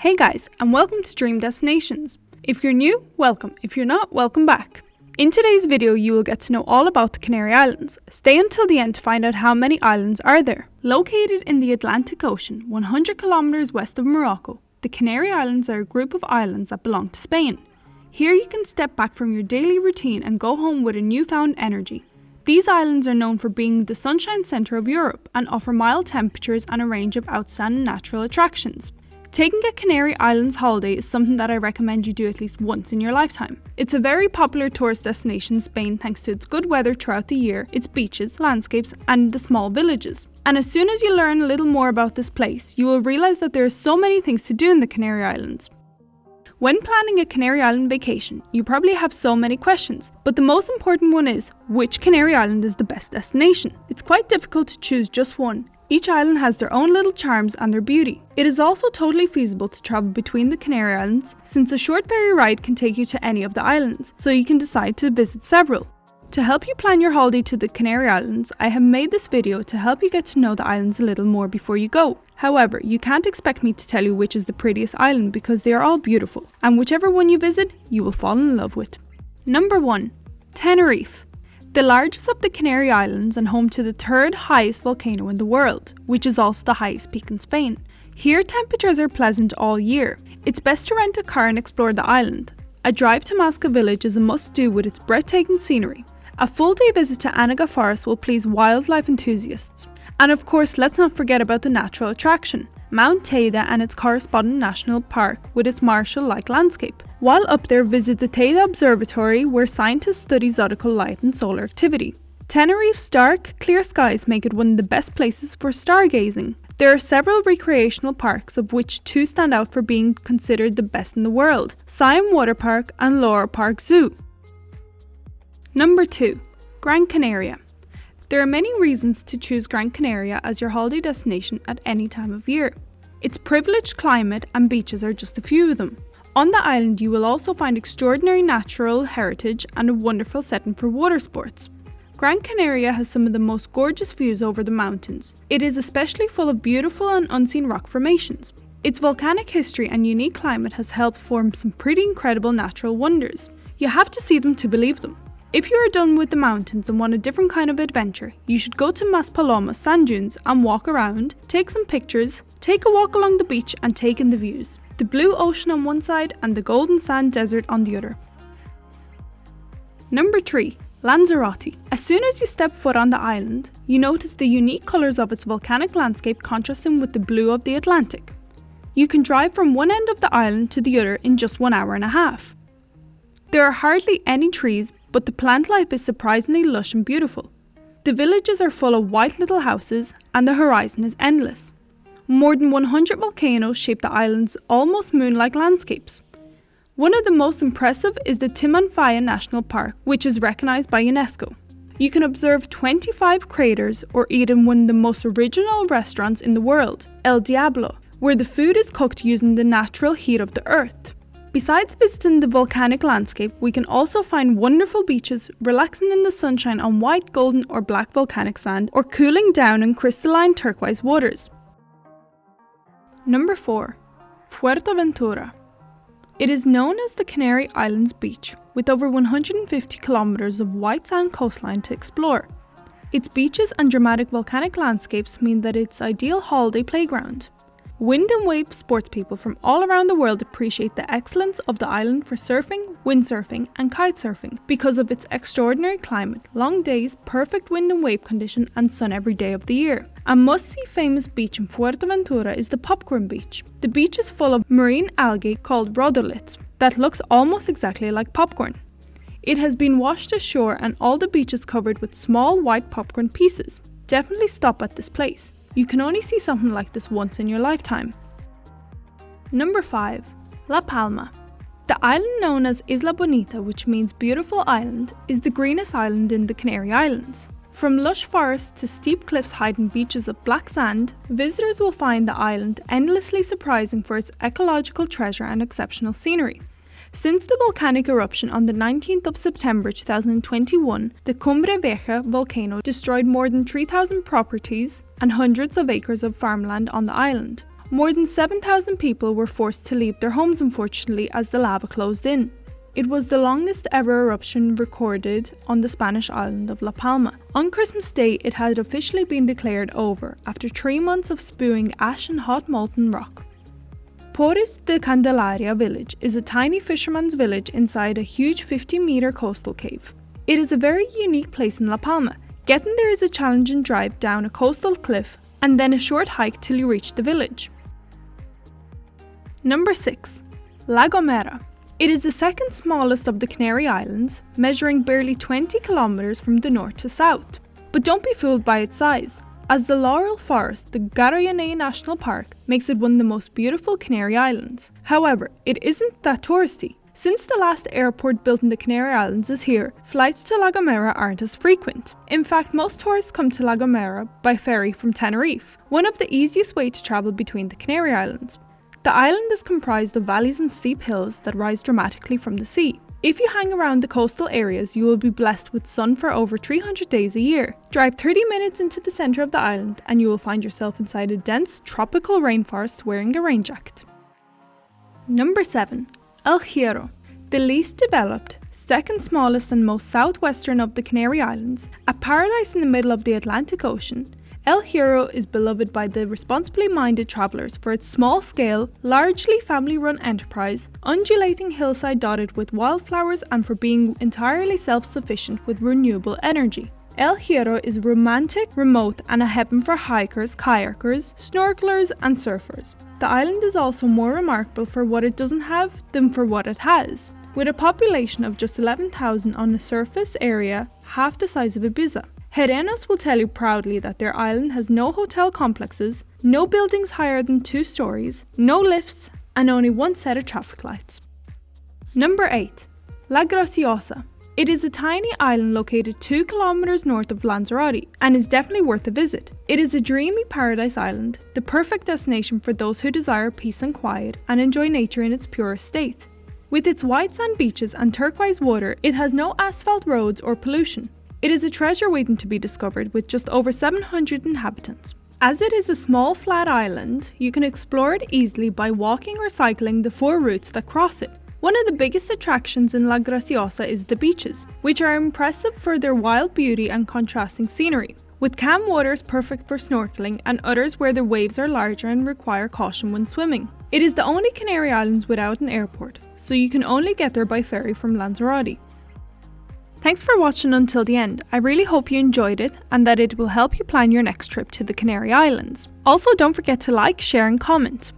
Hey guys, and welcome to Dream Destinations. If you're new, welcome. If you're not, welcome back. In today's video, you will get to know all about the Canary Islands. Stay until the end to find out how many islands are there. Located in the Atlantic Ocean, 100 kilometers west of Morocco, the Canary Islands are a group of islands that belong to Spain. Here you can step back from your daily routine and go home with a newfound energy. These islands are known for being the sunshine centre of Europe and offer mild temperatures and a range of outstanding natural attractions. Taking a Canary Islands holiday is something that I recommend you do at least once in your lifetime. It's a very popular tourist destination in Spain thanks to its good weather throughout the year, its beaches, landscapes and the small villages. And as soon as you learn a little more about this place, you will realise that there are so many things to do in the Canary Islands. When planning a Canary Island vacation, you probably have so many questions, but the most important one is, which Canary Island is the best destination? It's quite difficult to choose just one. Each island has their own little charms and their beauty. It is also totally feasible to travel between the Canary Islands, since a short ferry ride can take you to any of the islands, so you can decide to visit several. To help you plan your holiday to the Canary Islands, I have made this video to help you get to know the islands a little more before you go. However, you can't expect me to tell you which is the prettiest island because they are all beautiful, and whichever one you visit, you will fall in love with. Number 1. Tenerife. The largest of the Canary Islands and home to the third highest volcano in the world, which is also the highest peak in Spain. Here temperatures are pleasant all year. It's best to rent a car and explore the island. A drive to Masca village is a must-do with its breathtaking scenery. A full-day visit to Anaga Forest will please wildlife enthusiasts. And of course, let's not forget about the natural attraction, Mount Teide and its corresponding national park with its marshall-like landscape. While up there, visit the Teide Observatory where scientists study zodiacal light and solar activity. Tenerife's dark, clear skies make it one of the best places for stargazing. There are several recreational parks, of which two stand out for being considered the best in the world, Siam Water Park and Laura Park Zoo. Number 2. Gran Canaria. There are many reasons to choose Gran Canaria as your holiday destination at any time of year. Its privileged climate and beaches are just a few of them. On the island you will also find extraordinary natural heritage and a wonderful setting for water sports. Gran Canaria has some of the most gorgeous views over the mountains. It is especially full of beautiful and unseen rock formations. Its volcanic history and unique climate has helped form some pretty incredible natural wonders. You have to see them to believe them. If you are done with the mountains and want a different kind of adventure, you should go to Maspalomas sand dunes and walk around, take some pictures, take a walk along the beach and take in the views. The blue ocean on one side and the golden sand desert on the other. Number 3. Lanzarote. As soon as you step foot on the island, you notice the unique colours of its volcanic landscape contrasting with the blue of the Atlantic. You can drive from one end of the island to the other in just 1 hour and a half. There are hardly any trees, but the plant life is surprisingly lush and beautiful. The villages are full of white little houses and the horizon is endless. More than 100 volcanoes shape the island's almost moon-like landscapes. One of the most impressive is the Timanfaya National Park, which is recognised by UNESCO. You can observe 25 craters or eat in one of the most original restaurants in the world, El Diablo, where the food is cooked using the natural heat of the earth. Besides visiting the volcanic landscape, we can also find wonderful beaches, relaxing in the sunshine on white, golden or black volcanic sand, or cooling down in crystalline turquoise waters. Number 4. Fuerteventura. It is known as the Canary Islands beach, with over 150 kilometers of white sand coastline to explore. Its beaches and dramatic volcanic landscapes mean that it's ideal holiday playground. Wind and wave sports people from all around the world appreciate the excellence of the island for surfing, windsurfing and kitesurfing because of its extraordinary climate, long days, perfect wind and wave condition and sun every day of the year. A must-see famous beach in Fuerteventura is the Popcorn Beach. The beach is full of marine algae called rhodoliths that looks almost exactly like popcorn. It has been washed ashore and all the beach is covered with small white popcorn pieces. Definitely stop at this place. You can only see something like this once in your lifetime. Number 5. La Palma. The island known as Isla Bonita, which means beautiful island, is the greenest island in the Canary Islands. From lush forests to steep cliffs hiding beaches of black sand, visitors will find the island endlessly surprising for its ecological treasure and exceptional scenery. Since the volcanic eruption on the 19th of September 2021, the Cumbre Vieja volcano destroyed more than 3,000 properties and hundreds of acres of farmland on the island. More than 7,000 people were forced to leave their homes unfortunately as the lava closed in. It was the longest ever eruption recorded on the Spanish island of La Palma. On Christmas Day, it had officially been declared over after 3 months of spewing ash and hot molten rock. Porres de Candelaria village is a tiny fisherman's village inside a huge 50-meter coastal cave. It is a very unique place in La Palma. Getting there is a challenging drive down a coastal cliff and then a short hike till you reach the village. Number 6. La Gomera. It is the second smallest of the Canary Islands, measuring barely 20 kilometres from the north to south. But don't be fooled by its size, as the Laurel Forest, the Guarani National Park, makes it one of the most beautiful Canary Islands. However, it isn't that touristy. Since the last airport built in the Canary Islands is here, flights to La Gomera aren't as frequent. In fact, most tourists come to La Gomera by ferry from Tenerife, one of the easiest ways to travel between the Canary Islands. The island is comprised of valleys and steep hills that rise dramatically from the sea. If you hang around the coastal areas, you will be blessed with sun for over 300 days a year. Drive 30 minutes into the centre of the island and you will find yourself inside a dense tropical rainforest wearing a rain jacket. Number 7. El Hierro. The least developed, second smallest and most southwestern of the Canary Islands, a paradise in the middle of the Atlantic Ocean, El Hierro is beloved by the responsibly minded travellers for its small-scale, largely family-run enterprise, undulating hillside dotted with wildflowers, and for being entirely self-sufficient with renewable energy. El Hierro is romantic, remote, and a heaven for hikers, kayakers, snorkelers, and surfers. The island is also more remarkable for what it doesn't have than for what it has, with a population of just 11,000 on a surface area half the size of Ibiza. Hierrenos will tell you proudly that their island has no hotel complexes, no buildings higher than 2 stories, no lifts, and only one set of traffic lights. Number 8. La Graciosa. It is a tiny island located 2 kilometers north of Lanzarote and is definitely worth a visit. It is a dreamy paradise island, the perfect destination for those who desire peace and quiet and enjoy nature in its purest state. With its white sand beaches and turquoise water, it has no asphalt roads or pollution. It is a treasure waiting to be discovered with just over 700 inhabitants. As it is a small flat island, you can explore it easily by walking or cycling the 4 routes that cross it. One of the biggest attractions in La Graciosa is the beaches, which are impressive for their wild beauty and contrasting scenery, with calm waters perfect for snorkeling and others where the waves are larger and require caution when swimming. It is the only Canary Islands without an airport, so you can only get there by ferry from Lanzarote. Thanks for watching until the end. I really hope you enjoyed it and that it will help you plan your next trip to the Canary Islands. Also, don't forget to like, share and comment.